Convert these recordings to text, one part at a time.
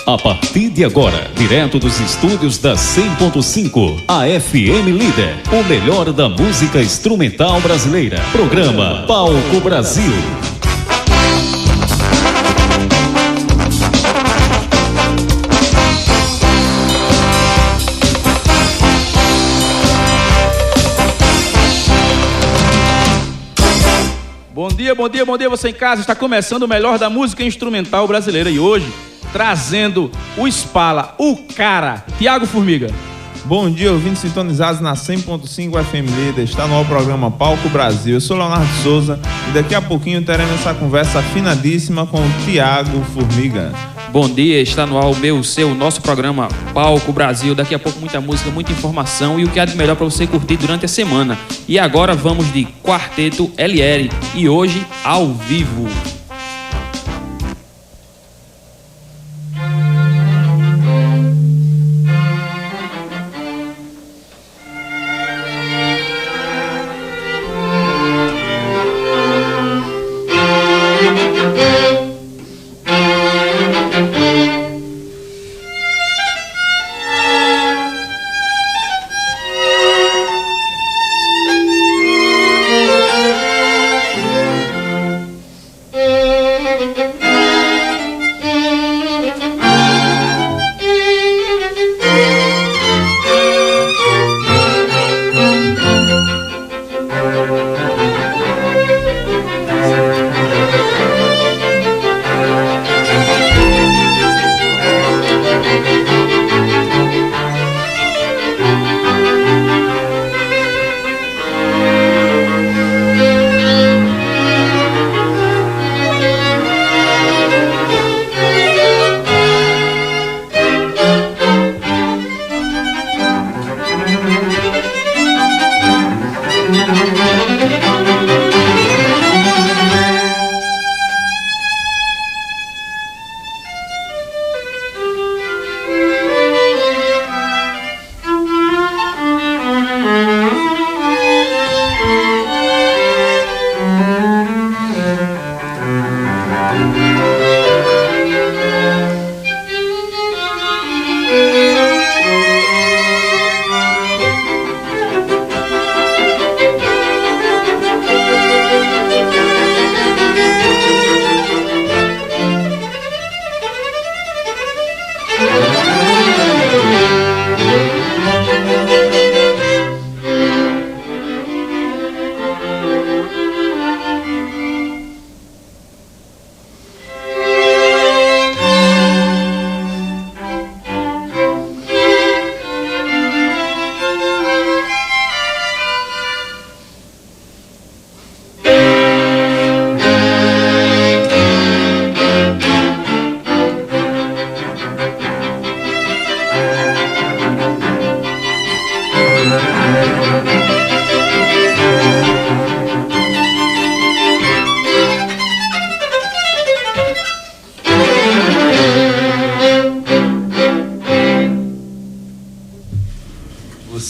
A partir de agora, direto dos estúdios da 100.5, a FM Líder, o melhor da música instrumental brasileira. Programa Palco Brasil. Bom dia, você em casa. Está começando o melhor da música instrumental brasileira e hoje trazendo o Spala, o cara, Tiago Formiga. Bom dia, ouvintes sintonizados na 100.5 FM Líder. Está no programa Palco Brasil. Eu sou Leonardo Souza e daqui a pouquinho teremos essa conversa afinadíssima com o Tiago Formiga. Bom dia, está no ar o nosso programa Palco Brasil. Daqui a pouco muita música, muita informação e o que há de melhor para você curtir durante a semana. E agora vamos de Quarteto LR e hoje ao vivo.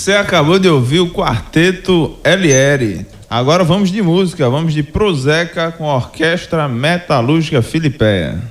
Você acabou de ouvir o Quarteto LR. Agora vamos de música, vamos de Prozeca com a Orquestra Metalúrgica Filipeia.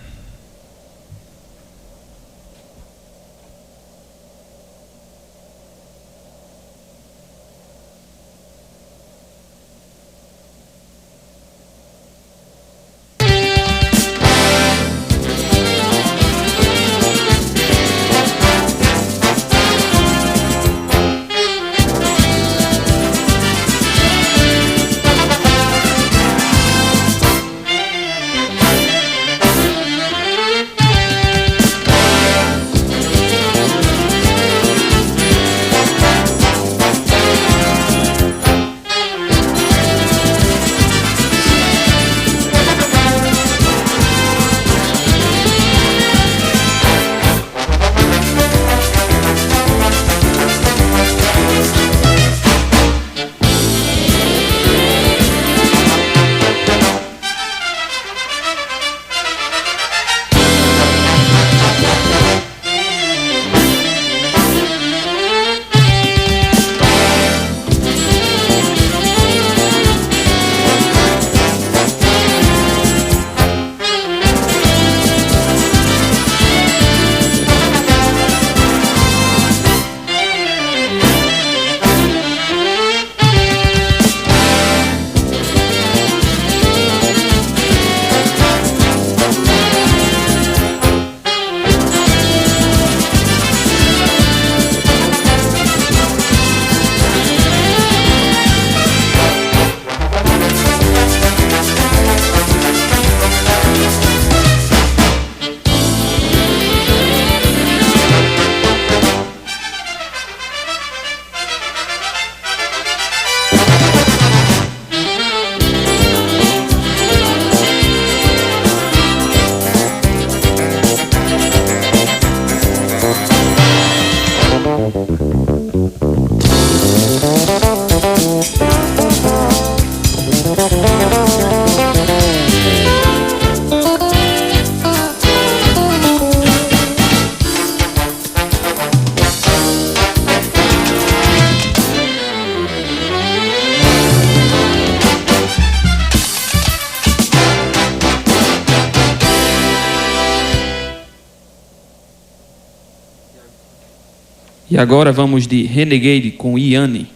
E agora vamos de Renegade com Yanni.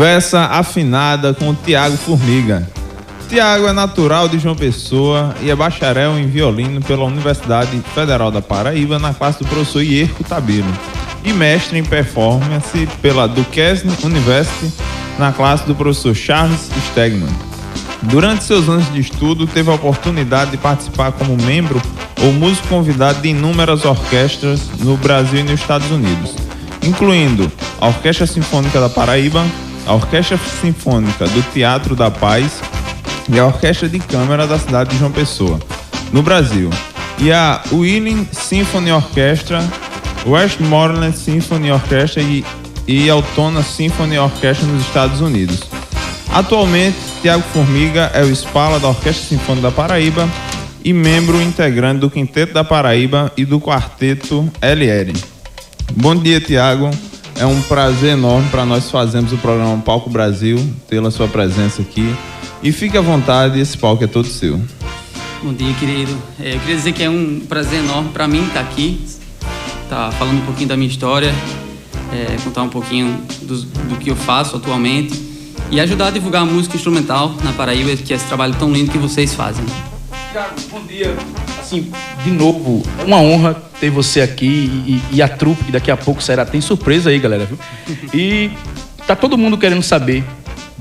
Conversa afinada com o Tiago Formiga. Tiago é natural de João Pessoa e é bacharel em violino pela Universidade Federal da Paraíba, na classe do professor Ierco Tabilo, e mestre em performance pela Duquesne University, na classe do professor Charles Stegman. Durante seus anos de estudo, teve a oportunidade de participar como membro ou músico convidado de inúmeras orquestras no Brasil e nos Estados Unidos, incluindo a Orquestra Sinfônica da Paraíba, a Orquestra Sinfônica do Teatro da Paz e a Orquestra de Câmara da cidade de João Pessoa, no Brasil, e a Wheeling Symphony Orchestra, Westmoreland Symphony Orchestra e Altona Symphony Orchestra nos Estados Unidos. Atualmente, Tiago Formiga é o Spala da Orquestra Sinfônica da Paraíba e membro integrante do Quinteto da Paraíba e do Quarteto LR. Bom dia, Tiago. É um prazer enorme para nós fazermos o programa Palco Brasil, tê-la sua presença aqui. E fique à vontade, esse palco é todo seu. Bom dia, querido. Eu queria dizer que é um prazer enorme para mim estar aqui, tá falando um pouquinho da minha história, contar um pouquinho do que eu faço atualmente e ajudar a divulgar a música instrumental na Paraíba, que é esse trabalho tão lindo que vocês fazem. Tiago, bom dia. Assim, de novo, é uma honra ter você aqui e a trupe, que daqui a pouco será. Tem surpresa aí, galera, viu? E tá todo mundo querendo saber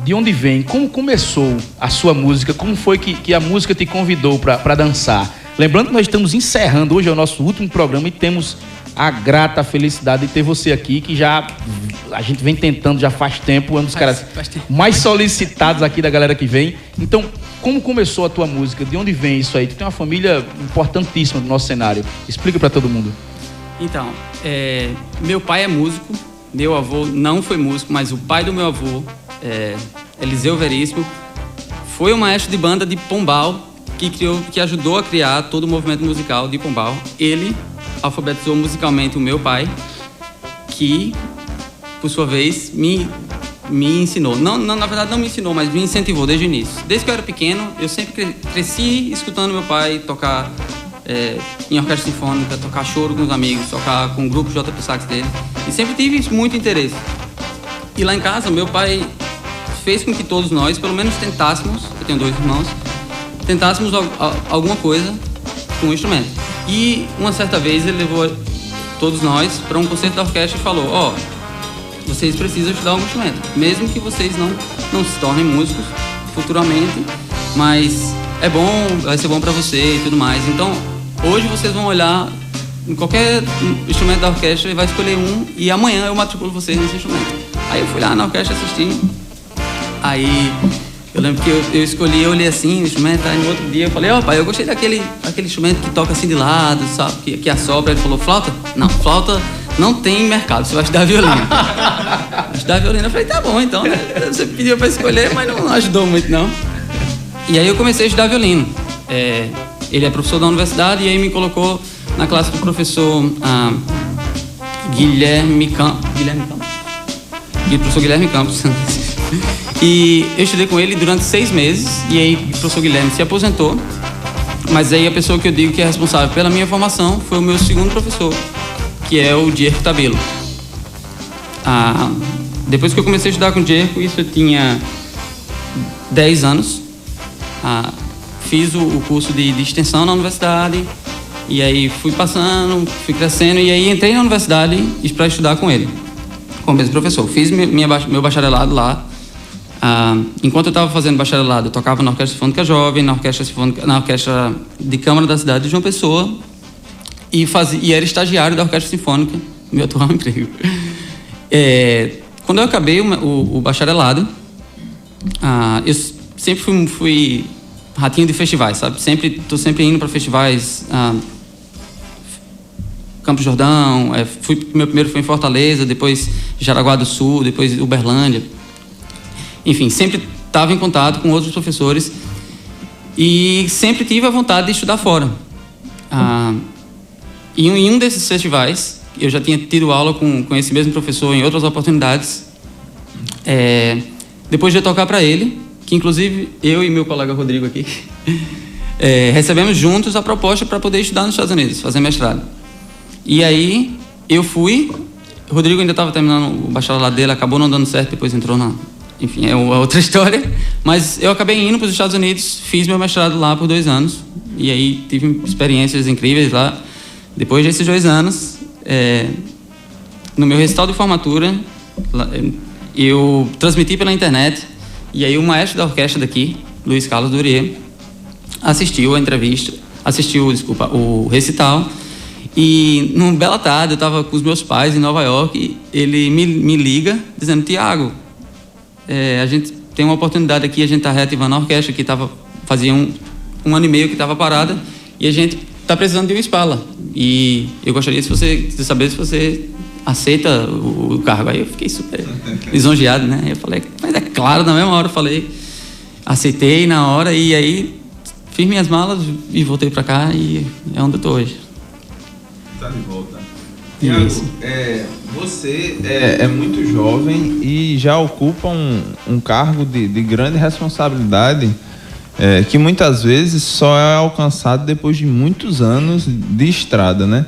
de onde vem, como começou a sua música, como foi que a música te convidou para dançar. Lembrando que nós estamos encerrando, hoje é o nosso último programa e temos a grata felicidade de ter você aqui, que já a gente vem tentando já faz tempo, é um dos caras mais solicitados aqui da galera que vem. Então, como começou a tua música? De onde vem isso aí? Tu tem uma família importantíssima do nosso cenário. Explica para todo mundo. Então, meu pai é músico, meu avô não foi músico, mas o pai do meu avô, Eliseu Veríssimo, foi um maestro de banda de Pombal que ajudou a criar todo o movimento musical de Pombal. Ele alfabetizou musicalmente o meu pai, que, por sua vez, me ensinou. Não, na verdade, não me ensinou, mas me incentivou desde o início. Desde que eu era pequeno, eu sempre cresci escutando meu pai tocar em orquestra sinfônica, tocar choro com os amigos, tocar com o grupo JP Sax dele. E sempre tive muito interesse. E lá em casa, meu pai fez com que todos nós, pelo menos tentássemos, eu tenho 2 irmãos, tentássemos alguma coisa com o instrumento. E uma certa vez ele levou todos nós para um concerto da orquestra e falou: vocês precisam estudar algum instrumento, mesmo que vocês não se tornem músicos futuramente, mas é bom, vai ser bom para você e tudo mais. Então, hoje vocês vão olhar em qualquer instrumento da orquestra e vai escolher um, e amanhã eu matriculo vocês nesse instrumento. Aí eu fui lá na orquestra assistir. Aí eu lembro que eu escolhi, eu olhei assim o instrumento, aí no outro dia eu falei: pai, eu gostei daquele instrumento que toca assim de lado, sabe, que assopra. Ele falou: flauta? Não, flauta não tem mercado, você vai estudar violino. Vai estudar violino. Eu falei: tá bom, então, né? Você pediu pra escolher, mas não ajudou muito, não. E aí eu comecei a estudar violino. Ele é professor da universidade e aí me colocou na classe do professor professor Guilherme Campos. E eu estudei com ele durante 6 meses, e aí o professor Guilherme se aposentou, mas aí a pessoa que eu digo que é responsável pela minha formação foi o meu segundo professor, que é o Ierco Tabilo. Depois que eu comecei a estudar com o Ierco, isso eu tinha 10 anos, fiz o curso de extensão na universidade, e aí fui passando, fui crescendo, e aí entrei na universidade para estudar com ele, com o mesmo professor. Fiz meu bacharelado lá. Enquanto eu estava fazendo bacharelado, eu tocava na Orquestra Sinfônica Jovem, na Orquestra de Câmara da cidade de João Pessoa, e era estagiário da Orquestra Sinfônica, meu atual emprego. Quando eu acabei o bacharelado, eu sempre fui ratinho de festivais, sabe? Tô sempre indo para festivais, Campos Jordão, meu primeiro foi em Fortaleza, depois Jaraguá do Sul, depois Uberlândia. Enfim, sempre estava em contato com outros professores e sempre tive a vontade de estudar fora. Em um desses festivais, eu já tinha tido aula com esse mesmo professor em outras oportunidades. Depois de tocar para ele, que inclusive eu e meu colega Rodrigo aqui recebemos juntos a proposta para poder estudar nos Estados Unidos, fazer mestrado. E aí eu fui, o Rodrigo ainda estava terminando o bacharelado dele, acabou não dando certo, depois entrou enfim, é uma outra história. Mas eu acabei indo para os Estados Unidos, fiz meu mestrado lá por 2 anos. E aí tive experiências incríveis lá. Depois desses 2 anos, no meu recital de formatura, eu transmiti pela internet. E aí o maestro da orquestra daqui, Luiz Carlos Durier, assistiu o recital. E numa bela tarde, eu estava com os meus pais em Nova York, e ele me liga dizendo: Tiago, a gente tem uma oportunidade aqui, a gente está reativando a orquestra que fazia um ano e meio que estava parada, e a gente está precisando de um Spala. E eu gostaria de saber se você aceita o cargo. Aí eu fiquei super lisonjeado, né? Eu falei, mas é claro, na mesma hora eu falei, aceitei na hora, e aí fiz minhas malas e voltei para cá, e é onde eu estou hoje. Tá de volta. Tiago, você é muito jovem e já ocupa um cargo de grande responsabilidade, que muitas vezes só é alcançado depois de muitos anos de estrada, né?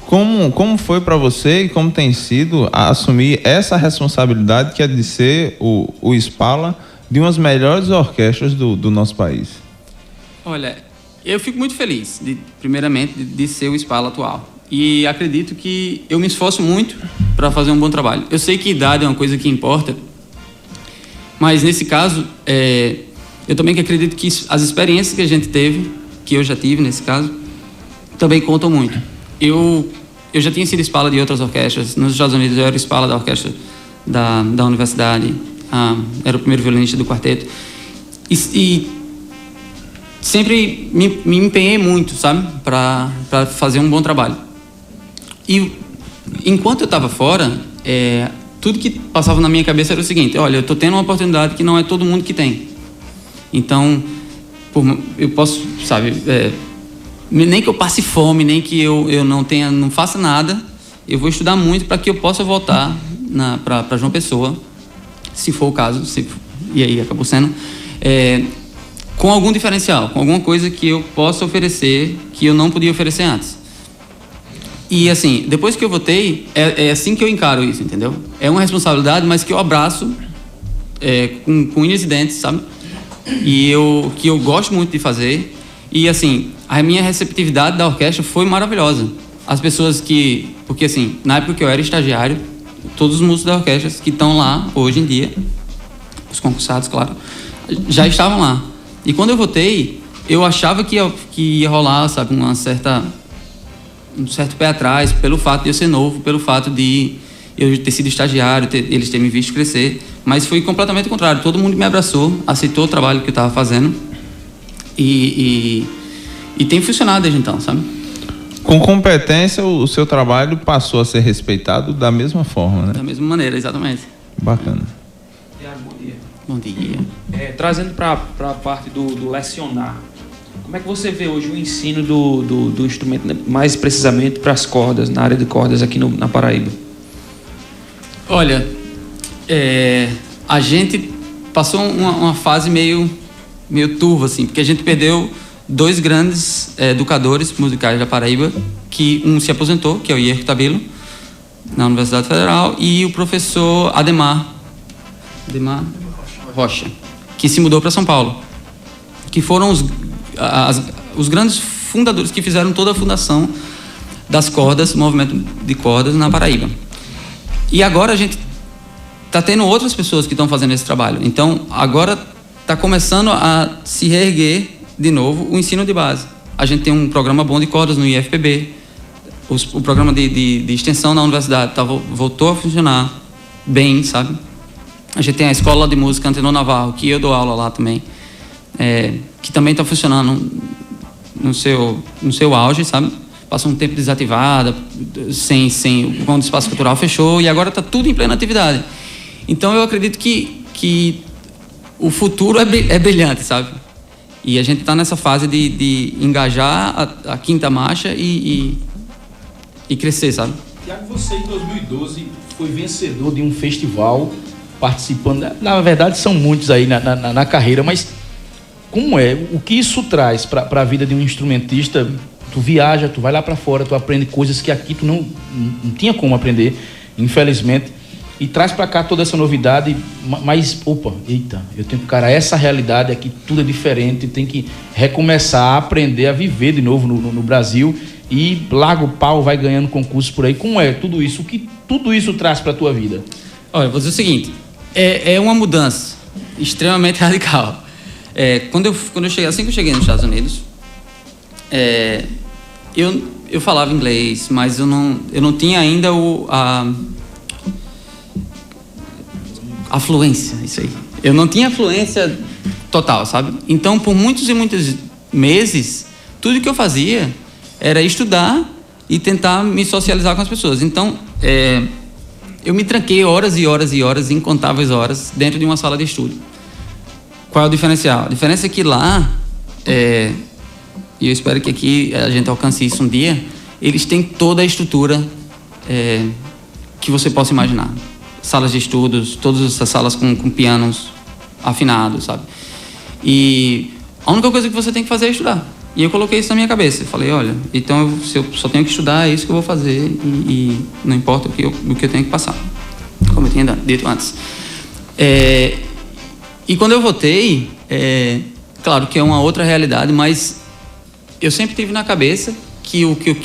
Como foi para você e como tem sido assumir essa responsabilidade que é de ser o Spala de umas melhores orquestras do nosso país? Olha, eu fico muito feliz, primeiramente, de ser o Spala atual. E acredito que eu me esforço muito para fazer um bom trabalho. Eu sei que idade é uma coisa que importa, mas nesse caso, eu também acredito que as experiências que a gente teve, que eu já tive nesse caso, também contam muito. Eu já tinha sido Spala de outras orquestras. Nos Estados Unidos eu era Spala da orquestra da universidade, era o primeiro violinista do quarteto. E sempre me empenhei muito, sabe, para fazer um bom trabalho. E enquanto eu estava fora, tudo que passava na minha cabeça era o seguinte: olha, eu estou tendo uma oportunidade que não é todo mundo que tem. Então, eu posso, sabe, nem que eu passe fome, nem que eu não faça nada, eu vou estudar muito para que eu possa voltar para João Pessoa, se for o caso, e aí acabou sendo, com algum diferencial, com alguma coisa que eu possa oferecer que eu não podia oferecer antes. E assim, depois que eu votei, é assim que eu encaro isso, entendeu? É uma responsabilidade, mas que eu abraço com unhas e dentes, sabe? E que eu gosto muito de fazer. E assim, a minha receptividade da orquestra foi maravilhosa. As pessoas porque assim, na época que eu era estagiário, todos os músicos da orquestra que estão lá hoje em dia, os concursados, claro, já estavam lá. E quando eu votei, eu achava que ia rolar, sabe, um certo pé atrás, pelo fato de eu ser novo, pelo fato de eu ter sido estagiário, eles terem me visto crescer. Mas foi completamente o contrário. Todo mundo me abraçou, aceitou o trabalho que eu estava fazendo. E tem funcionado desde então, sabe? Com competência, o seu trabalho passou a ser respeitado da mesma forma, né? Da mesma maneira, exatamente. Bacana. Bom dia. Bom dia. Trazendo para a parte do lecionar, como é que você vê hoje o ensino do instrumento, mais precisamente para as cordas, na área de cordas aqui na Paraíba? Olha, a gente passou uma fase meio turva, assim, porque a gente perdeu 2 grandes educadores musicais da Paraíba, que um se aposentou, que é o Ierco Tabilo, na Universidade Federal, e o professor Ademar Rocha, que se mudou para São Paulo, que foram os grandes fundadores que fizeram toda a fundação das cordas, movimento de cordas na Paraíba. E agora a gente está tendo outras pessoas que estão fazendo esse trabalho. Então, agora está começando a se reerguer de novo o ensino de base. A gente tem um programa bom de cordas no IFPB, o programa de extensão na universidade voltou a funcionar bem, sabe? A gente tem a Escola de Música Antenor Navarro, que eu dou aula lá também, que também está funcionando no seu auge, sabe? Passou um tempo desativada, quando o espaço cultural fechou, e agora está tudo em plena atividade. Então eu acredito que o futuro é brilhante, sabe? E a gente está nessa fase de engajar a quinta marcha e crescer, sabe? Tiago, você em 2012 foi vencedor de um festival, participando. Na verdade, são muitos aí na carreira, mas como é? O que isso traz para a vida de um instrumentista? Tu viaja, tu vai lá para fora, tu aprende coisas que aqui tu não tinha como aprender, infelizmente. e traz para cá toda essa novidade, mas, eita, eu tenho que encarar essa realidade aqui, tudo é diferente, tem que recomeçar a aprender a viver de novo no Brasil, e larga o pau, vai ganhando concursos por aí. Como é tudo isso? O que tudo isso traz para a tua vida? Olha, eu vou dizer o seguinte, é uma mudança extremamente radical. Quando eu cheguei, assim que eu cheguei nos Estados Unidos, eu falava inglês, mas eu não tinha ainda a fluência, isso aí. Eu não tinha fluência total, sabe? Então, por muitos e muitos meses, tudo que eu fazia era estudar e tentar me socializar com as pessoas. Então, eu me tranquei horas e horas e horas, incontáveis horas, dentro de uma sala de estudo. Qual é o diferencial? A diferença é que lá, e eu espero que aqui a gente alcance isso um dia, eles têm toda a estrutura que você possa imaginar. Salas de estudos, todas essas salas com pianos afinados, sabe? E a única coisa que você tem que fazer é estudar. E eu coloquei isso na minha cabeça. Eu falei, olha, então se eu só tenho que estudar, é isso que eu vou fazer e não importa o que eu tenho que passar. Como eu tinha dito antes. E quando eu voltei, claro que é uma outra realidade, mas eu sempre tive na cabeça que o que eu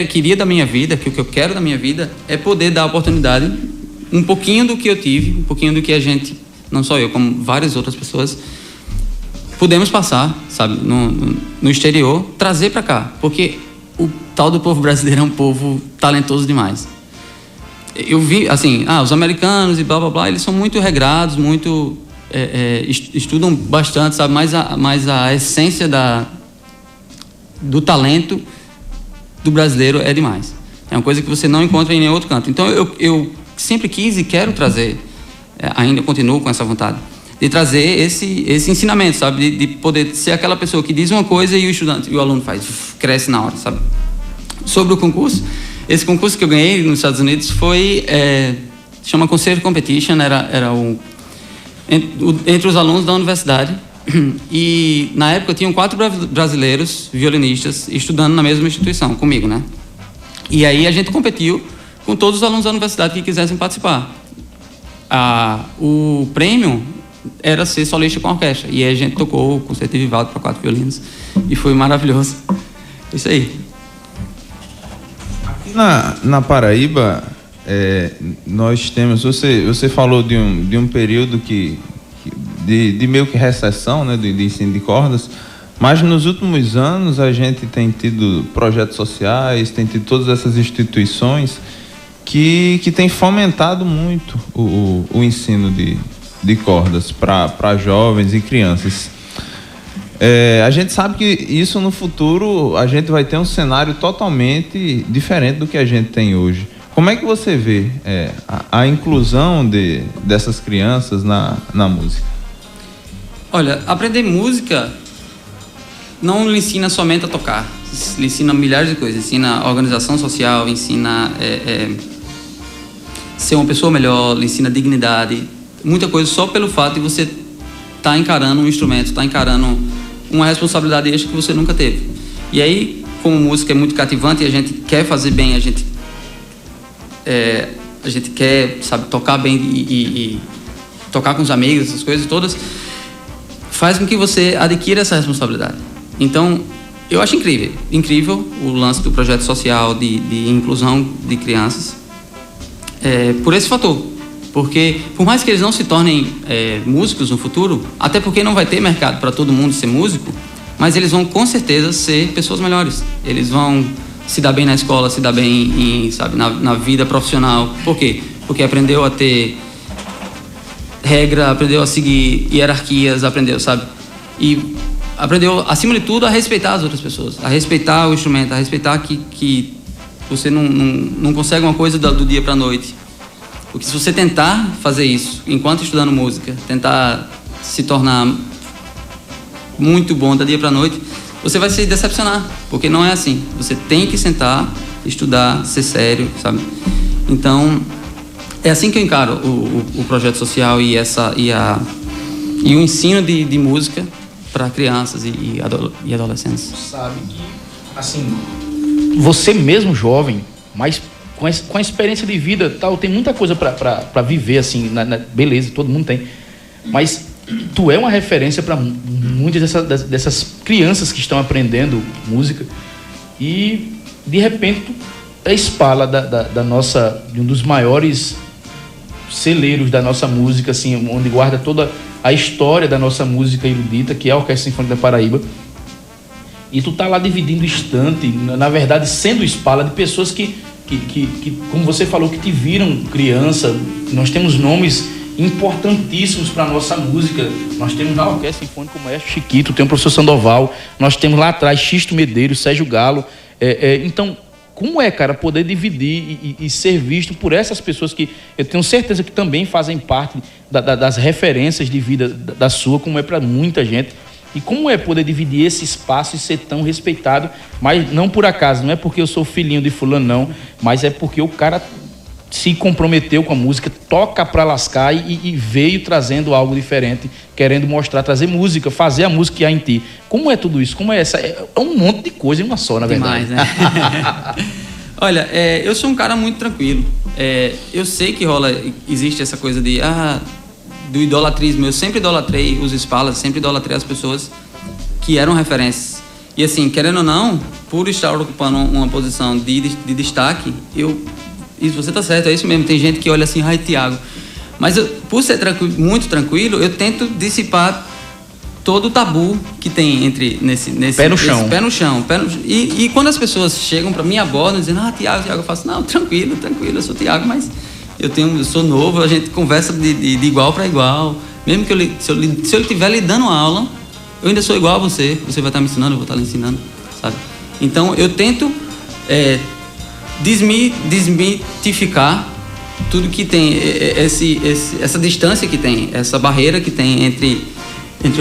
queria da minha vida, que o que eu quero da minha vida é poder dar a oportunidade, um pouquinho do que eu tive, um pouquinho do que a gente, não só eu, como várias outras pessoas, podemos passar, sabe, no exterior, trazer para cá, porque o tal do povo brasileiro é um povo talentoso demais. Eu vi, assim, os americanos e blá blá blá, eles são muito regrados, muito estudam bastante, sabe, mas a essência do talento do brasileiro é demais. É uma coisa que você não encontra em nenhum outro canto. Então eu sempre quis e quero trazer, ainda continuo com essa vontade, de trazer esse ensinamento, sabe? De poder ser aquela pessoa que diz uma coisa e o estudante, e o aluno cresce na hora, sabe? Sobre o concurso, esse concurso que eu ganhei nos Estados Unidos foi, chama Concert Competition, era entre os alunos da universidade, e na época tinham 4 brasileiros violinistas estudando na mesma instituição comigo, né? E aí a gente competiu com todos os alunos da universidade que quisessem participar. O prêmio era ser solista com a orquestra. E aí a gente tocou o concerto de Vivaldi para 4 violinos. E foi maravilhoso. Isso aí. Aqui na Paraíba, nós temos... Você falou de um período de meio que recessão, né, de ensino de cordas. Mas nos últimos anos a gente tem tido projetos sociais, tem tido todas essas instituições que têm fomentado muito o ensino de cordas para jovens e crianças. A gente sabe que isso no futuro a gente vai ter um cenário totalmente diferente do que a gente tem hoje. Como é que você vê a inclusão dessas crianças na música? Olha, aprender música não lhe ensina somente a tocar, lhe ensina milhares de coisas, ensina organização social, ensina ser uma pessoa melhor, lhe ensina dignidade, muita coisa só pelo fato de você estar encarando um instrumento, estar encarando uma responsabilidade extra que você nunca teve. E aí, como música é muito cativante e a gente quer fazer bem, a gente quer, sabe, tocar bem e tocar com os amigos, essas coisas todas, faz com que você adquira essa responsabilidade. Então, eu acho incrível o lance do projeto social de inclusão de crianças, por esse fator. Porque, por mais que eles não se tornem músicos no futuro, até porque não vai ter mercado para todo mundo ser músico, mas eles vão com certeza ser pessoas melhores. Eles vão se dar bem na escola, se dar bem na vida profissional. Por quê? Porque aprendeu a ter regra, aprendeu a seguir hierarquias, aprendeu, sabe? E aprendeu, acima de tudo, a respeitar as outras pessoas, a respeitar o instrumento, a respeitar que você não consegue uma coisa do dia para a noite. Porque se você tentar fazer isso enquanto estudando música, tentar se tornar muito bom da dia para a noite, você vai se decepcionar, porque não é assim. Você tem que sentar, estudar, ser sério, sabe? Então, é assim que eu encaro o projeto social e o ensino de música para crianças e adolescentes. Sabe que, assim, você mesmo jovem, mas com a experiência de vida, tal, tem muita coisa para viver, assim, beleza, todo mundo tem. Mas tu é uma referência para muitas dessas crianças que estão aprendendo música e, de repente, tu é espala da nossa, de um dos maiores celeiros da nossa música, assim, onde guarda toda a história da nossa música erudita, que é a Orquestra Sinfônica da Paraíba. E tu tá lá dividindo estante, na verdade, sendo espala de pessoas que, como você falou, que te viram criança. Nós temos nomes importantíssimos para a nossa música. Nós temos na Orquestra Sinfônica o Maestro Chiquito, tem o professor Sandoval, nós temos lá atrás Xisto Medeiros, Sérgio Galo. Então, como é, cara, poder dividir e ser visto por essas pessoas que eu tenho certeza que também fazem parte das referências de vida da sua, como é para muita gente. E como é poder dividir esse espaço e ser tão respeitado, mas não por acaso, não é porque eu sou filhinho de fulano, não, mas é porque o cara se comprometeu com a música, toca pra lascar e veio trazendo algo diferente, querendo mostrar, trazer música, fazer a música que há em ti. Como é tudo isso? Como é essa? É um monte de coisa em uma só, na verdade. Demais, né? Olha, eu sou um cara muito tranquilo. Eu sei que existe essa coisa do idolatrismo. Eu sempre idolatrei os espalas, sempre idolatrei as pessoas que eram referências. E assim, querendo ou não, por estar ocupando uma posição de destaque, isso, você tá certo, é isso mesmo. Tem gente que olha assim, ai, Tiago. Mas por ser muito tranquilo, eu tento dissipar todo o tabu que tem nesse pé no chão. Pé no chão. E quando as pessoas chegam para mim, abordam, dizendo, Tiago, eu faço, não, tranquilo, eu sou Tiago, mas eu sou novo, a gente conversa de igual para igual. Mesmo que se eu estiver lhe dando aula, eu ainda sou igual a você vai estar me ensinando, eu vou estar lhe ensinando, sabe? Então, eu tento desmitificar tudo que tem, essa distância que tem, essa barreira que tem entre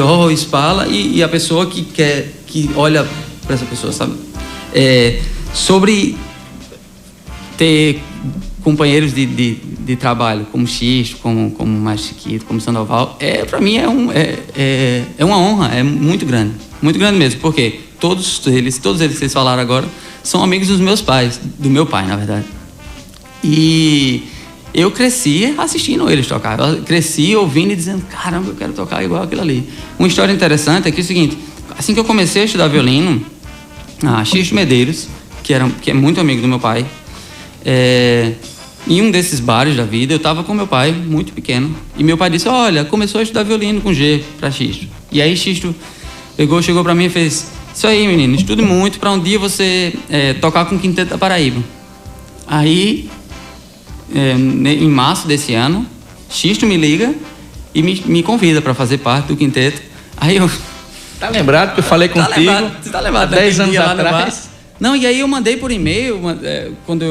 o espala e a pessoa que olha para essa pessoa, sabe? Sobre ter companheiros de trabalho, como Xisto, como Maestro Chiquito, como Sandoval, para mim é uma honra, é muito grande mesmo, porque todos eles que vocês falaram agora são amigos dos meus pais, do meu pai, na verdade. E eu cresci assistindo eles tocar, eu cresci ouvindo e dizendo, caramba, eu quero tocar igual aquilo ali. Uma história interessante é que é o seguinte, assim que eu comecei a estudar violino, Xisto Medeiros, que é muito amigo do meu pai, em um desses bares da vida, eu estava com meu pai, muito pequeno, e meu pai disse, olha, começou a estudar violino com G para Xisto. E aí Xisto chegou para mim e fez, isso aí, menino, estude muito para um dia você tocar com o Quinteto da Paraíba. Aí, em março desse ano, Xisto me liga e me convida para fazer parte do quinteto. Aí eu... Tá lembrado que eu falei contigo? Tá lembrado, 10 anos atrás? Não, e aí eu mandei por e-mail, quando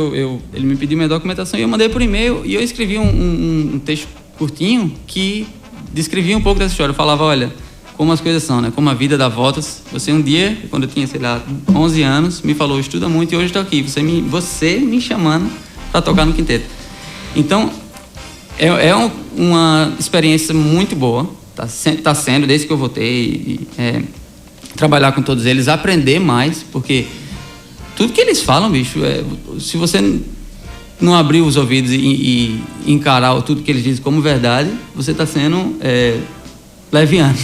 ele me pediu minha documentação, eu mandei por e-mail e eu escrevi um texto curtinho que descrevia um pouco dessa história. Eu falava, olha, como as coisas são, né? Como a vida dá voltas. Você um dia, quando eu tinha, 11 anos, me falou, estuda muito e hoje estou aqui. Você me chamando para tocar no quinteto. Então, é uma experiência muito boa. Tá sendo, desde que eu voltei, trabalhar com todos eles, aprender mais, porque tudo que eles falam, bicho, se você não abrir os ouvidos e encarar tudo que eles dizem como verdade, você está sendo leviano.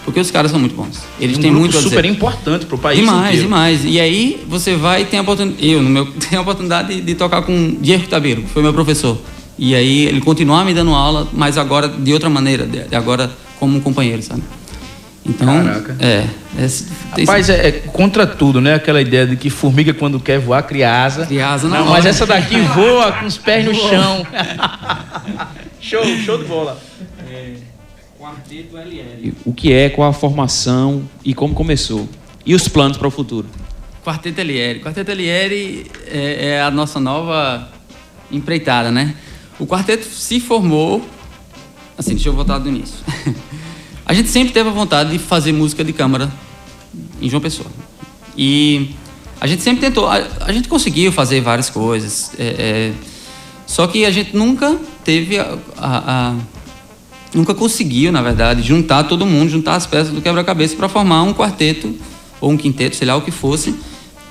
Porque os caras são muito bons. Eles têm muito a dizer. Super importante para o país inteiro. Demais. E aí você vai e tem a oportunidade... tenho a oportunidade de tocar com Diego Tabiro, que foi meu professor. E aí ele continua me dando aula, mas agora de outra maneira, agora como um companheiro, sabe? Então, caraca. Rapaz, é contra tudo, né? Aquela ideia de que formiga quando quer voar, cria asa. Não, mas essa daqui voa com os pés no chão. Show de bola. Quarteto LL. O que qual a formação e como começou? E os planos para o futuro? Quarteto LL. Quarteto LL é a nossa nova empreitada, né? O quarteto se formou... Assim, deixa eu voltar do início. A gente sempre teve a vontade de fazer música de câmara em João Pessoa. E a gente sempre tentou... A gente conseguiu fazer várias coisas. Só que a gente nunca teve nunca conseguiu, na verdade, juntar todo mundo, juntar as peças do quebra-cabeça para formar um quarteto ou um quinteto, sei lá o que fosse,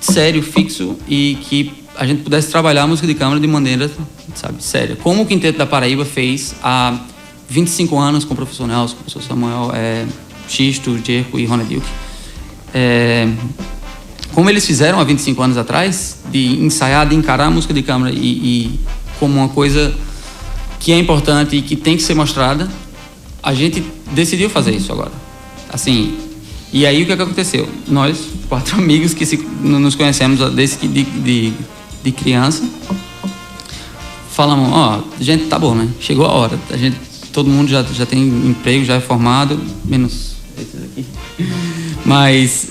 sério, fixo e que a gente pudesse trabalhar a música de câmara de maneira, sabe, séria. Como o Quinteto da Paraíba fez há 25 anos com o professor Nelson, com o professor Samuel, Xisto, Jerko e Rony Duke. Como eles fizeram há 25 anos atrás, de ensaiar, de encarar a música de câmara e como uma coisa que é importante e que tem que ser mostrada, a gente decidiu fazer isso agora. Assim, e aí o que aconteceu? Nós, 4 amigos que nos conhecemos desde de criança, falamos, gente, tá bom, né? Chegou a hora. Todo mundo já tem emprego, já é formado, menos esses aqui. Mas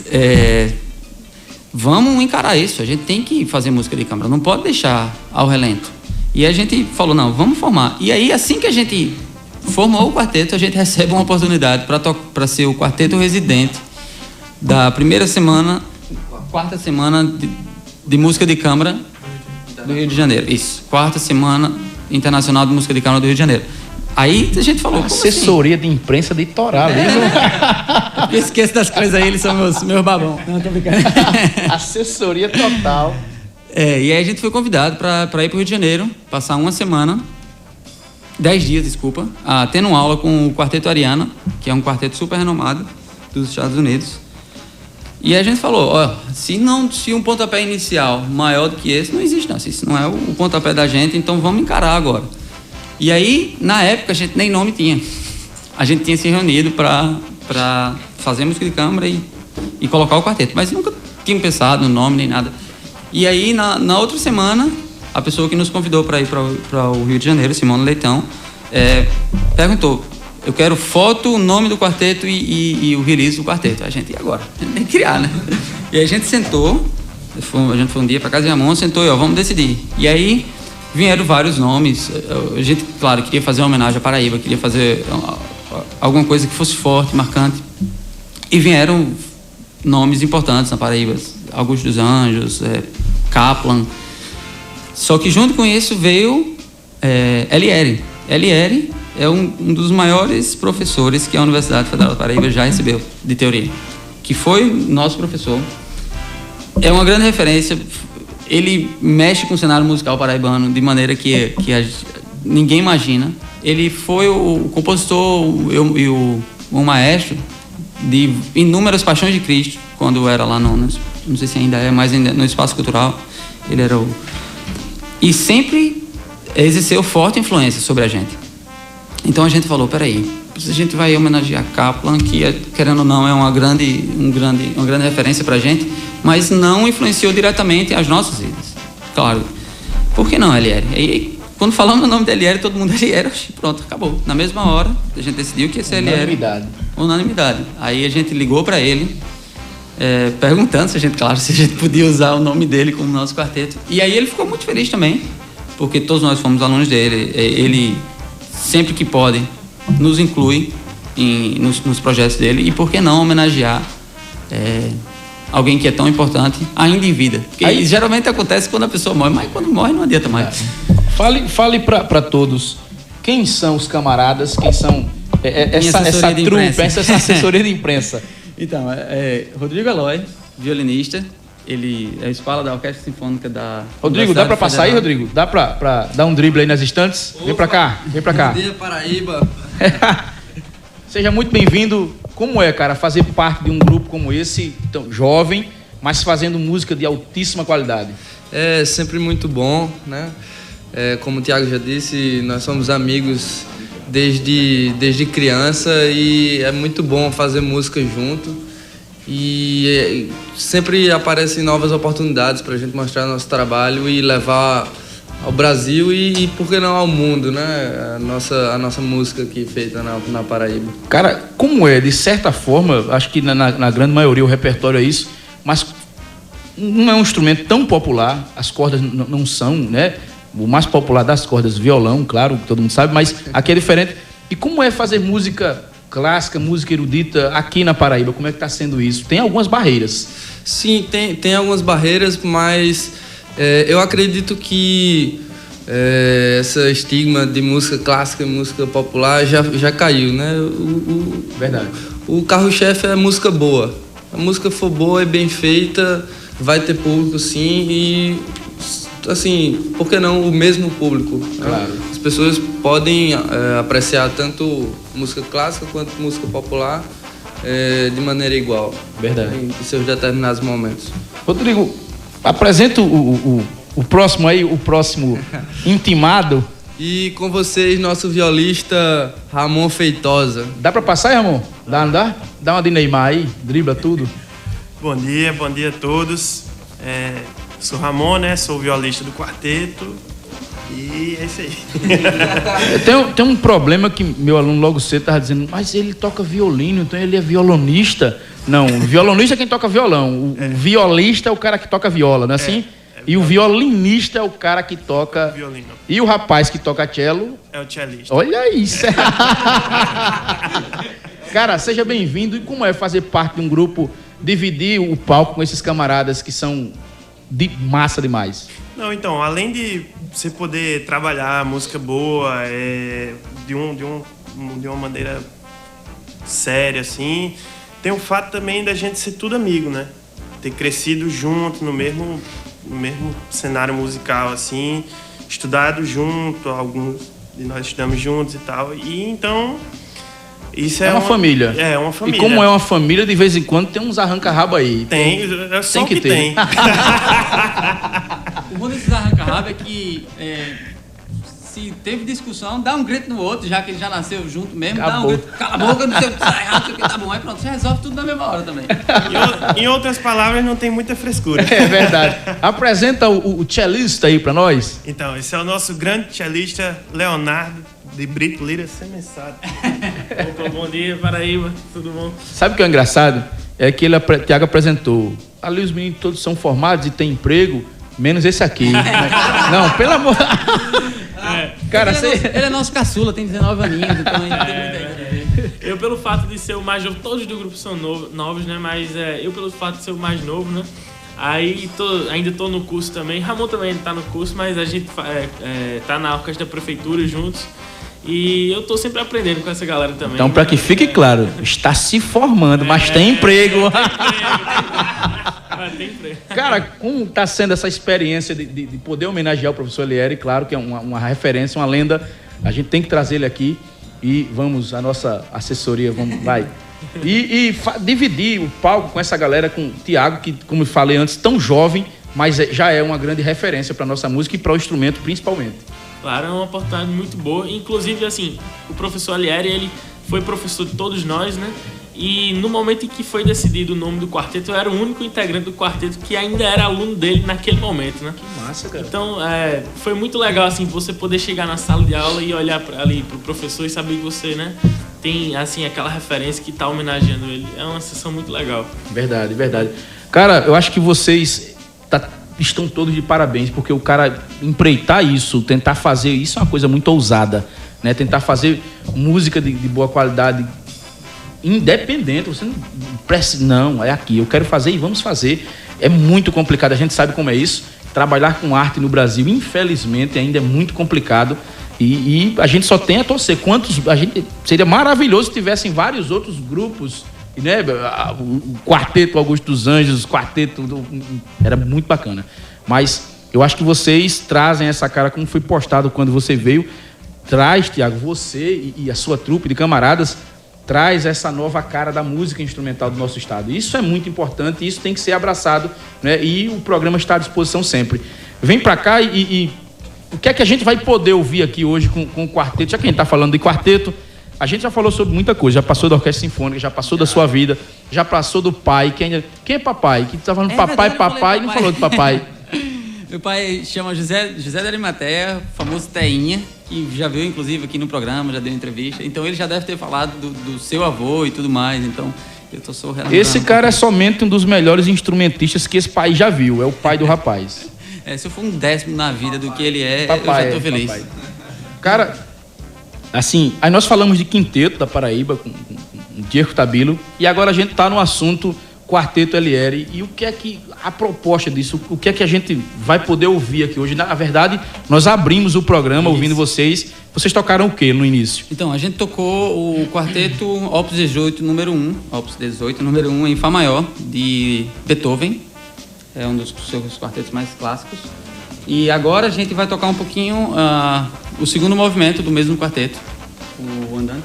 vamos encarar isso. A gente tem que fazer música de câmara, não pode deixar ao relento. E a gente falou, não, vamos formar. E aí, assim que a gente formou o quarteto, a gente recebe uma oportunidade para ser o quarteto residente da quarta semana de música de câmara do Rio de Janeiro. Isso, quarta semana internacional de música de câmara do Rio de Janeiro. Aí a gente falou, assessoria de imprensa de Torá, eu esqueço das coisas aí, eles são meus babão. Não, tô brincando. Assessoria total. E aí a gente foi convidado para ir para o Rio de Janeiro, passar 10 dias, tendo aula com o Quarteto Ariana, que é um quarteto super renomado dos Estados Unidos. E a gente falou, se um pontapé inicial maior do que esse, não existe não. Se isso não é o pontapé da gente, então vamos encarar agora. E aí, na época, a gente nem nome tinha. A gente tinha se reunido para fazer música de câmara e colocar o quarteto, mas nunca tínhamos pensado no nome nem nada. E aí, na outra semana, a pessoa que nos convidou para ir para o Rio de Janeiro, Simone Leitão, perguntou, eu quero foto, o nome do quarteto e o release do quarteto. A gente, e agora? A gente tem que criar, né? E aí a gente sentou, a gente foi um dia para casa de Amon, sentou e vamos decidir. E aí vieram vários nomes. A gente, claro, queria fazer uma homenagem à Paraíba, queria fazer alguma coisa que fosse forte, marcante. E vieram nomes importantes na Paraíba, Augusto dos Anjos, Kaplan. Só que junto com isso veio Elieri. Elieri é um dos maiores professores que a Universidade Federal da Paraíba já recebeu de teoria, que foi nosso professor. É uma grande referência. Ele mexe com o cenário musical paraibano de maneira que ninguém imagina. Ele foi o compositor e o maestro de inúmeras Paixões de Cristo, quando era lá não sei se ainda é, mas ainda no Espaço Cultural. Ele era e sempre exerceu forte influência sobre a gente. Então a gente falou, peraí, a gente vai homenagear Kaplan, que querendo ou não é uma grande referência pra gente, mas não influenciou diretamente as nossas vidas. Claro. Por que não, Elieri? E quando falamos o nome da Elieri, todo mundo Elieri, pronto, acabou. Na mesma hora, a gente decidiu que ia ser Elieri. Unanimidade. Aí a gente ligou para ele, perguntando se a gente podia usar o nome dele como nosso quarteto. E aí ele ficou muito feliz também, porque todos nós fomos alunos dele. Ele, sempre que pode, nos inclui nos projetos dele. E por que não homenagear alguém que é tão importante ainda em vida? Porque aí geralmente acontece quando a pessoa morre, mas quando morre não adianta mais. Fale para todos quem são os camaradas, quem são essa trupe, essa assessoria de imprensa. Então, Rodrigo Eloy, violinista, ele é espala da Orquestra Sinfônica da Rodrigo, dá para passar aí, Rodrigo? Dá para dar um drible aí nas estantes? Opa, vem para cá. Bom dia, Paraíba. Seja muito bem-vindo. Como é, cara, fazer parte de um grupo como esse, tão jovem, mas fazendo música de altíssima qualidade? É sempre muito bom, né? Como o Thiago já disse, nós somos amigos desde criança e é muito bom fazer música junto. E sempre aparecem novas oportunidades para a gente mostrar nosso trabalho e levar ao Brasil e por que não ao mundo, né? A nossa música aqui feita na Paraíba. Cara, como de certa forma, acho que na grande maioria o repertório é isso, mas não é um instrumento tão popular, as cordas não são, né? O mais popular das cordas, violão, claro, que todo mundo sabe, mas aqui é diferente. E como é fazer música clássica, música erudita aqui na Paraíba? Como é que está sendo isso? Tem algumas barreiras. Sim, tem algumas barreiras, mas eu acredito que essa estigma de música clássica e música popular já caiu, né? Verdade. O carro-chefe é música boa. A música for boa e bem feita, vai ter público sim, e assim, por que não o mesmo público? Claro. As pessoas podem apreciar tanto música clássica quanto música popular de maneira igual. Verdade. Em seus determinados momentos. Rodrigo, apresenta o próximo aí, o próximo intimado. E com vocês, nosso violista Ramon Feitosa. Dá pra passar, Ramon? Não dá? Dá uma de Neymar aí, dribla tudo. Bom dia a todos. Sou Ramon, né? Sou violista do quarteto. E é isso aí. Tem um problema que meu aluno logo cedo estava dizendo, mas ele toca violino, então ele é violonista. Não, o violonista é quem toca violão. O violista é o cara que toca viola, não é assim? E o violinista é o cara que toca violino. E o rapaz que toca cello É o cellista. Olha isso. Cara, seja bem-vindo. E como é fazer parte de um grupo, dividir o palco com esses camaradas que são de massa demais? Não, então, além de você poder trabalhar música boa, de uma maneira séria, assim, tem o fato também da gente ser tudo amigo, né? Ter crescido junto no mesmo cenário musical, assim, estudado junto, alguns de nós estudamos juntos e tal. E então, isso é uma família. É uma família. E como é uma família, de vez em quando tem uns arranca-rabo aí. Tem, é só tem que ter. tem. O bom desses arranca-rabo é que se teve discussão, dá um grito no outro, já que ele já nasceu junto mesmo, Acabou. dá um grito, cala a boca, não sei o que, sai errado, não sei o que, tá bom, aí pronto, você resolve tudo na mesma hora também. Em outras palavras, não tem muita frescura. É verdade. Apresenta o cellista aí pra nós. Então, esse é o nosso grande cellista, Leonardo, de Brito Lira Semensado. Opa, bom dia, Paraíba, tudo bom? Sabe o que é engraçado? É que Thiago apresentou. Ali os meninos todos são formados e têm emprego, menos esse aqui. Não, pelo amor... Cara, ele é nosso caçula, tem 19 aninhos, então ele tem muita ideia. Eu, pelo fato de ser o mais novo, todos do grupo são novos, né? Mas eu, pelo fato de ser o mais novo, né? Aí ainda tô no curso também. Ramon também tá no curso, mas a gente tá na orquestra da prefeitura juntos. E eu tô sempre aprendendo com essa galera também. Então, para que fique claro, está se formando, mas tem emprego. Tem emprego. Cara, como está sendo essa experiência de poder homenagear o professor Elieri? Claro que é uma referência, uma lenda. A gente tem que trazer ele aqui e vamos, a nossa assessoria, vai. E dividir o palco com essa galera, com o Thiago, que, como eu falei antes, tão jovem, mas já é uma grande referência para nossa música e para o instrumento principalmente. Claro, é uma oportunidade muito boa. Inclusive, assim, o professor Elieri, ele foi professor de todos nós, né? E no momento em que foi decidido o nome do quarteto, eu era o único integrante do quarteto que ainda era aluno dele naquele momento, né? Que massa, cara. Então, foi muito legal, assim, você poder chegar na sala de aula e olhar ali pro professor e saber que você, né, tem, assim, aquela referência que tá homenageando ele. É uma sessão muito legal. Verdade, verdade. Cara, eu acho que vocês estão todos de parabéns, porque o cara empreitar isso, tentar fazer isso é uma coisa muito ousada, né? Tentar fazer música de boa qualidade, independente, você não, é aqui, eu quero fazer e vamos fazer. É muito complicado, a gente sabe como é isso. Trabalhar com arte no Brasil, infelizmente, ainda é muito complicado. E a gente só tem a torcer. Seria maravilhoso se tivessem vários outros grupos, né? O Quarteto Augusto dos Anjos, o Quarteto era muito bacana. Mas eu acho que vocês trazem essa cara, como foi postado quando você veio. Traz, Thiago, você e a sua trupe de camaradas, traz essa nova cara da música instrumental do nosso estado. Isso é muito importante, isso tem que ser abraçado, né? E o programa está à disposição sempre. Vem pra cá e o que é que a gente vai poder ouvir aqui hoje com o quarteto? Já que a gente está falando de quarteto, a gente já falou sobre muita coisa, já passou da orquestra sinfônica, já passou da sua vida, já passou do pai. Quem é papai? Que tá falando papai, não falou de papai. Meu pai chama José de Arimateia, famoso Teinha, que já veio inclusive aqui no programa, já deu entrevista. Então ele já deve ter falado do seu avô e tudo mais. Então eu tô só relembrando. Esse cara é somente um dos melhores instrumentistas que esse país já viu, é o pai do rapaz. Se eu for um décimo na vida do que ele papai, eu já tô feliz. Papai. Cara, assim, aí nós falamos de quinteto da Paraíba com Diego Tabilo, e agora a gente tá no assunto Quarteto Elieri. E o que é que a proposta disso, o que é que a gente vai poder ouvir aqui hoje? Na verdade, nós abrimos o programa ouvindo vocês. Vocês tocaram o que no início? Então, a gente tocou o quarteto Opus 18 número 1 em Fá maior, de Beethoven. É um dos seus quartetos mais clássicos. E agora a gente vai tocar um pouquinho o segundo movimento do mesmo quarteto, o Andante.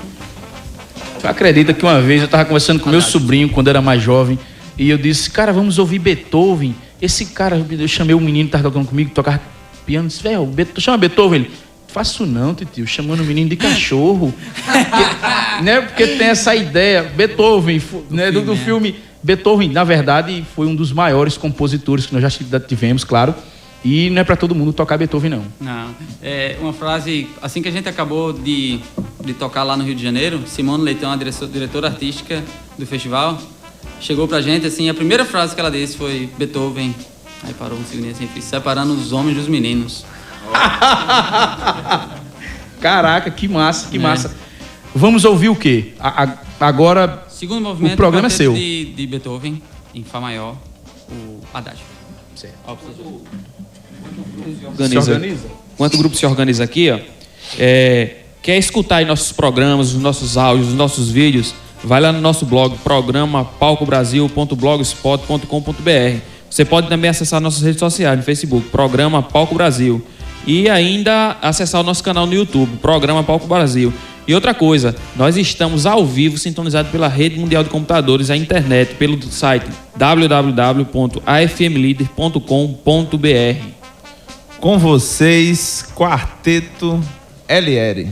Tu acredita que uma vez eu estava conversando com meu sobrinho quando era mais jovem e eu disse, cara, vamos ouvir Beethoven. Esse cara, eu chamei o menino que estava tocando comigo, que tocava piano, disse, velho, chama Beethoven. Ele, faço não, titio, chamando o menino de cachorro. Porque tem essa ideia, Beethoven, né, do filme. Beethoven, na verdade, foi um dos maiores compositores que nós já tivemos, claro. E não é para todo mundo tocar Beethoven, não. Não. É uma frase, assim que a gente acabou de tocar lá no Rio de Janeiro, Simone Leitão, a diretora artística do festival, chegou pra gente, assim, a primeira frase que ela disse foi Beethoven, aí parou um segundinho assim, separando os homens dos meninos. Caraca, que massa, que massa. Vamos ouvir o quê? Agora, segundo movimento, o programa é seu. De Beethoven, em Fá maior, o Adágio. Certo. Se organiza. Enquanto o grupo se organiza aqui, ó, quer escutar aí nossos programas, os nossos áudios, os nossos vídeos, vai lá no nosso blog, programa palcobrasil.blogspot.com.br. Você pode também acessar nossas redes sociais no Facebook, Programa Palco Brasil. E ainda acessar o nosso canal no YouTube, Programa Palco Brasil. E outra coisa, nós estamos ao vivo, sintonizados pela Rede Mundial de Computadores, a internet, pelo site www.afmleader.com.br. Com vocês, Quarteto LR.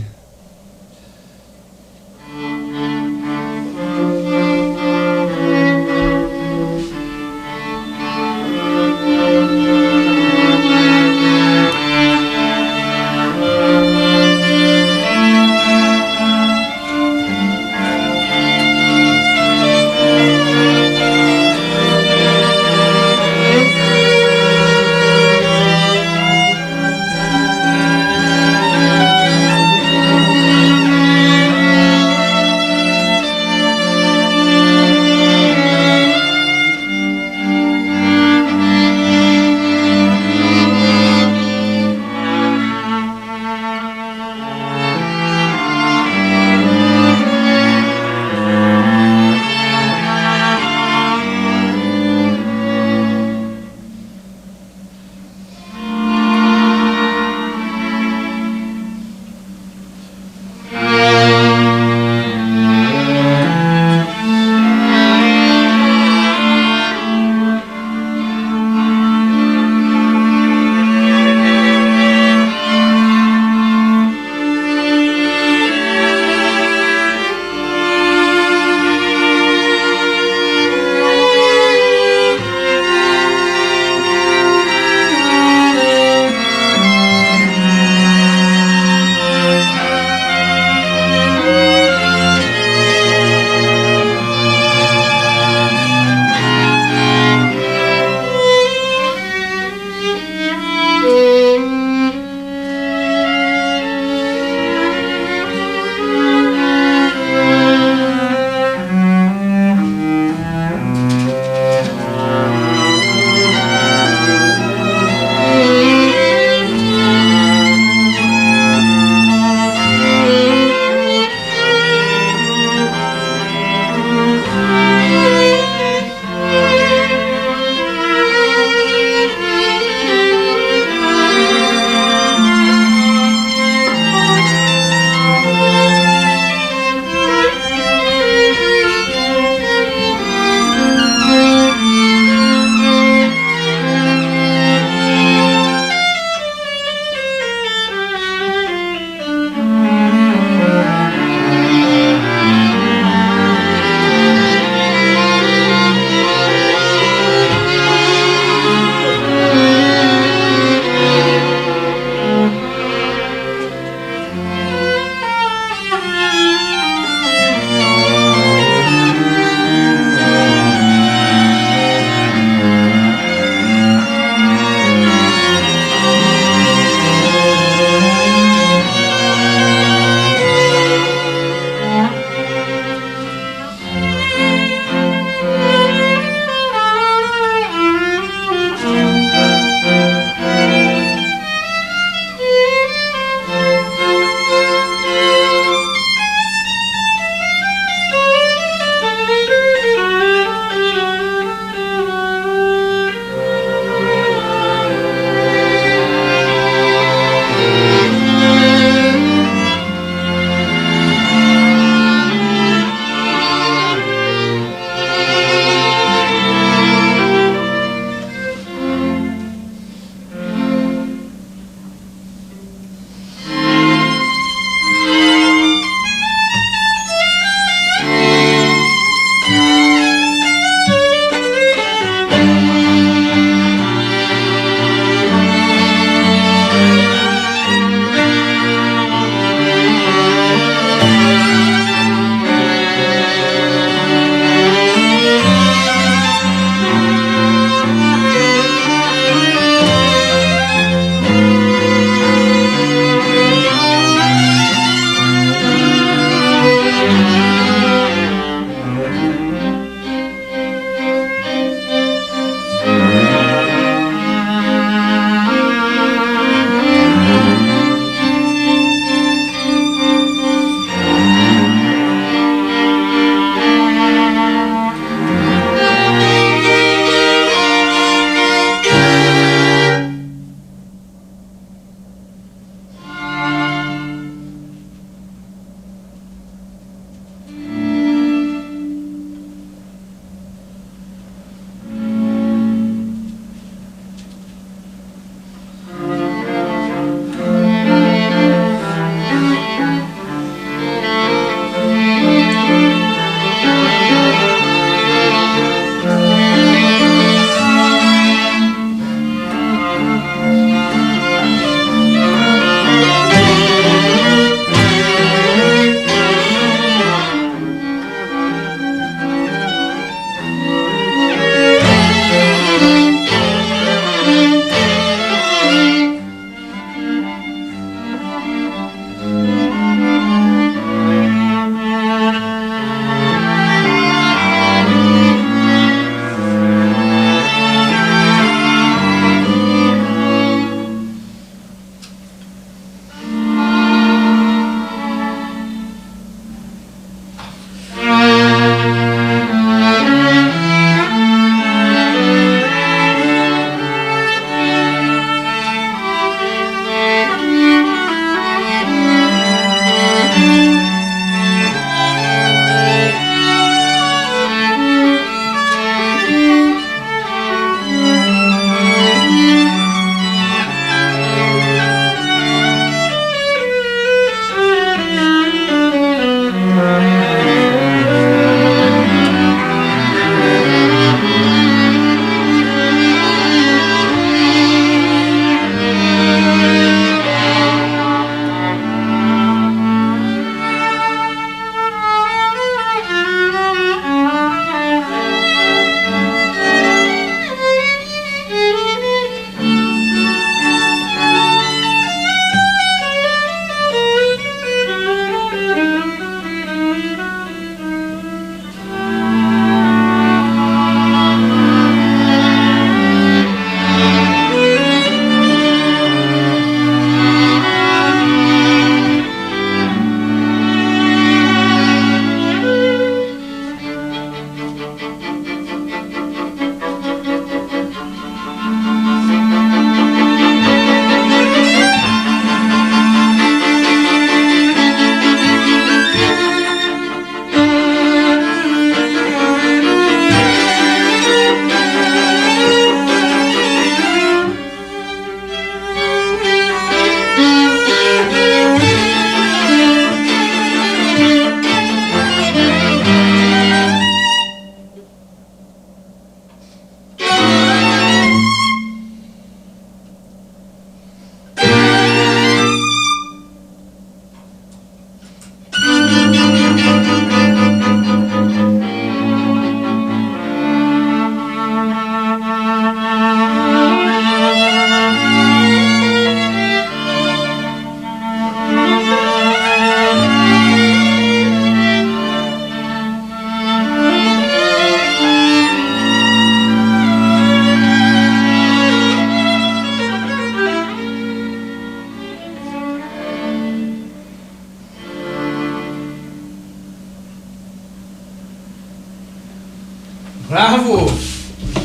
Gustavo,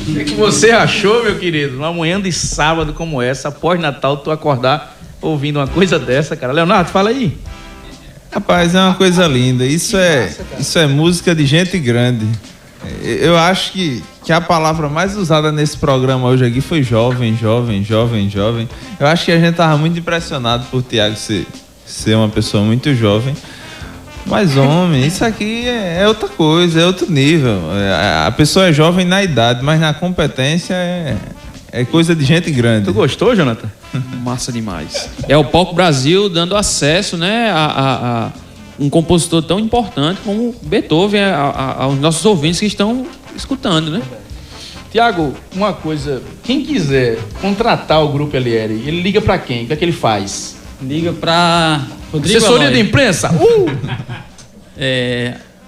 o que você achou, meu querido? Numa manhã de sábado como essa, após Natal, tu acordar ouvindo uma coisa dessa, cara. Leonardo, fala aí. Rapaz, é uma coisa linda. Isso é música de gente grande. Eu acho que a palavra mais usada nesse programa hoje aqui foi jovem. Eu acho que a gente tava muito impressionado por Thiago ser uma pessoa muito jovem. Mas, homem, isso aqui é outra coisa, é outro nível. A pessoa é jovem na idade, mas na competência é coisa de gente grande. Tu gostou, Jonathan? Massa demais. É o Palco Brasil dando acesso, né, a um compositor tão importante como Beethoven aos nossos ouvintes que estão escutando, né? Tiago, uma coisa, quem quiser contratar o Grupo LR, ele liga pra quem? O que é que ele faz? Liga pra Rodrigo Assessoria Eloy. de imprensa?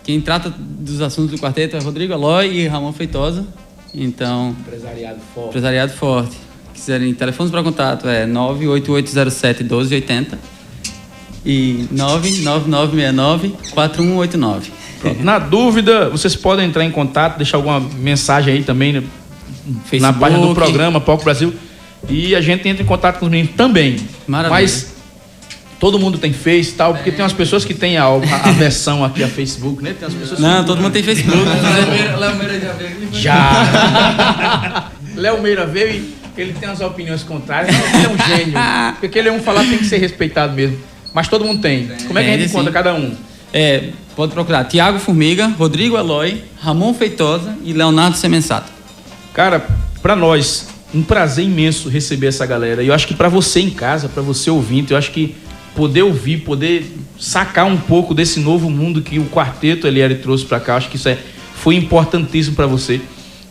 Quem trata dos assuntos do quarteto é Rodrigo Eloy e Ramon Feitosa. Então, empresariado forte. Quiserem telefones para contato é 98807-1280 e 99969-4189. Na dúvida, vocês podem entrar em contato, deixar alguma mensagem aí também na Facebook, página do programa Palco Brasil, e a gente entra em contato com os meninos também. Maravilha. Mas todo mundo tem Face e tal, porque tem umas pessoas que têm a versão aqui a Facebook, né? Tem umas pessoas Não, todo mundo tem Facebook. Léo Meira já veio. Já! Léo Meira veio e ele tem as opiniões contrárias, mas ele é um gênio. Porque ele é um falar tem que ser respeitado mesmo. Mas todo mundo tem. Como é que a gente encontra cada um? Pode procurar Tiago Formiga, Rodrigo Eloy, Ramon Feitosa e Leonardo Semensato. Cara, pra nós, um prazer imenso receber essa galera. E eu acho que pra você em casa, pra você ouvinte, eu acho que poder ouvir, poder sacar um pouco desse novo mundo que o Quarteto LR trouxe pra cá, acho que isso foi importantíssimo pra você.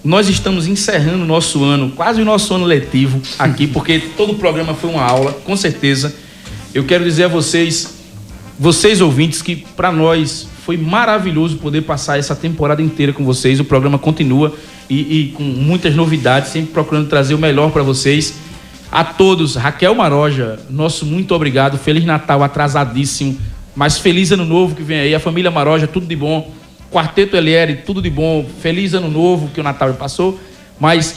Nós estamos encerrando o nosso ano, quase o nosso ano letivo aqui, porque todo o programa foi uma aula, com certeza. Eu quero dizer a vocês ouvintes, que para nós foi maravilhoso poder passar essa temporada inteira com vocês. O programa continua e com muitas novidades, sempre procurando trazer o melhor para vocês. A todos, Raquel Maroja, nosso muito obrigado. Feliz Natal atrasadíssimo, mas feliz ano novo que vem aí. A família Maroja, tudo de bom. Quarteto LR, tudo de bom. Feliz ano novo, que o Natal já passou. Mas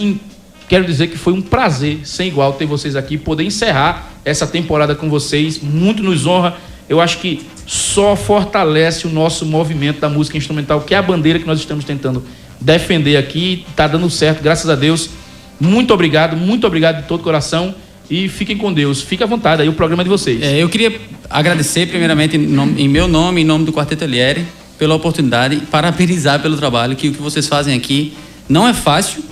quero dizer que foi um prazer sem igual ter vocês aqui, poder encerrar essa temporada com vocês. Muito nos honra. Eu acho que só fortalece o nosso movimento da música instrumental, que é a bandeira que nós estamos tentando defender aqui. Está dando certo, graças a Deus. Muito obrigado de todo coração. E fiquem com Deus. Fique à vontade, aí o programa é de vocês. Eu queria agradecer primeiramente em meu nome, em nome do Quarteto LR, pela oportunidade e parabenizar pelo trabalho, que o que vocês fazem aqui não é fácil.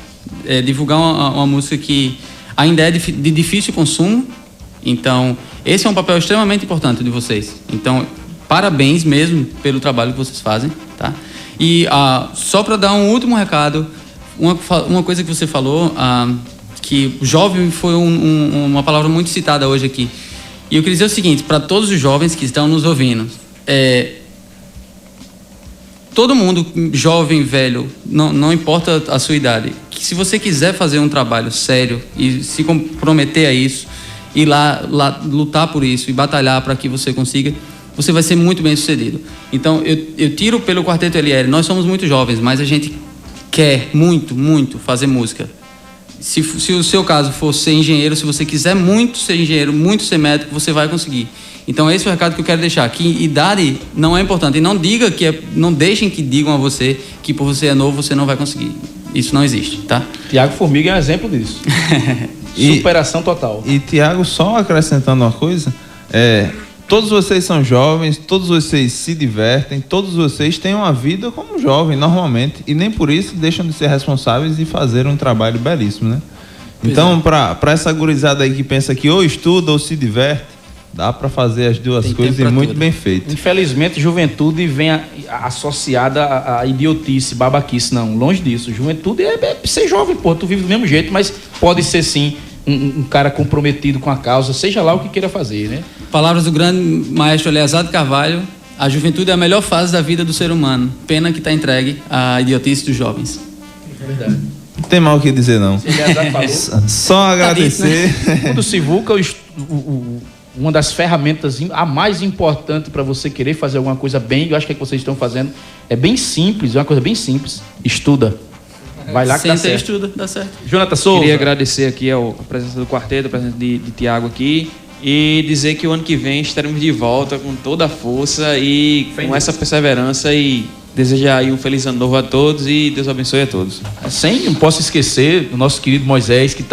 Divulgar uma música que ainda é de difícil consumo. Então, esse é um papel extremamente importante de vocês. Então, parabéns mesmo pelo trabalho que vocês fazem, tá? E só para dar um último recado, uma coisa que você falou, que jovem foi uma palavra muito citada hoje aqui. E eu queria dizer o seguinte, para todos os jovens que estão nos ouvindo, todo mundo, jovem, velho, não importa a sua idade, que se você quiser fazer um trabalho sério e se comprometer a isso, ir lá lutar por isso e batalhar para que você consiga, você vai ser muito bem sucedido. Então, eu tiro pelo Quarteto LR, nós somos muito jovens, mas a gente quer muito, muito fazer música. Se o seu caso for ser engenheiro, se você quiser muito ser engenheiro, muito ser médico, você vai conseguir. Então, esse é o recado que eu quero deixar. Que idade não é importante. E não deixem que digam a você que por você é novo, você não vai conseguir. Isso não existe, tá? Tiago Formiga é um exemplo disso. Superação total. E Tiago, só acrescentando uma coisa, todos vocês são jovens, todos vocês se divertem, todos vocês têm uma vida como jovem, normalmente, e nem por isso deixam de ser responsáveis e fazer um trabalho belíssimo, né? Então, para essa gurizada aí que pensa que ou estuda ou se diverte, dá para fazer as duas coisas e muito bem feito. Infelizmente, juventude vem associada a idiotice, babaquice. Não, longe disso. Juventude é ser jovem, pô. Tu vive do mesmo jeito, mas pode ser sim um cara comprometido com a causa, seja lá o que queira fazer, né? Palavras do grande maestro Eleazar de Carvalho: a juventude é a melhor fase da vida do ser humano. Pena que está entregue à idiotice dos jovens. É verdade. Não tem mal o que dizer, não. Eleazar falou. Só agradecer. Tá dito, né? Do Sivuca, uma das ferramentas a mais importante para você querer fazer alguma coisa bem, eu acho que é que vocês estão fazendo, é bem simples, é uma coisa bem simples. Estuda. Vai lá que Sem dá ter certo. estudo, dá certo. Jonathan Souza. Queria agradecer aqui a presença do quarteto, a presença de Tiago aqui e dizer que o ano que vem estaremos de volta com toda a força e com essa perseverança e desejar aí um feliz ano novo a todos e Deus abençoe a todos. Não posso esquecer o nosso querido Moisés, que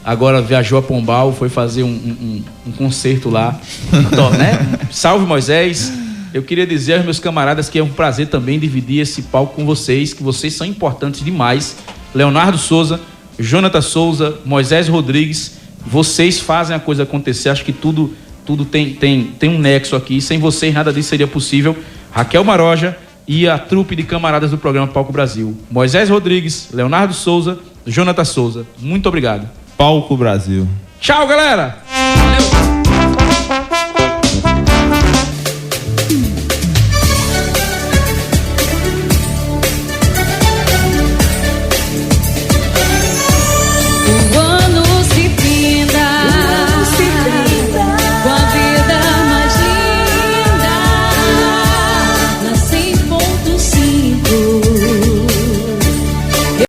agora viajou a Pombal, foi fazer um concerto lá. Então, né? Salve, Moisés. Eu queria dizer aos meus camaradas que é um prazer também dividir esse palco com vocês, que vocês são importantes demais. Leonardo Souza, Jonathan Souza, Moisés Rodrigues, vocês fazem a coisa acontecer. Acho que tudo tem um nexo aqui. Sem vocês nada disso seria possível. Raquel Maroja e a trupe de camaradas do programa Palco Brasil. Moisés Rodrigues, Leonardo Souza, Jonathan Souza. Muito obrigado. Palco Brasil. Tchau, galera! Valeu!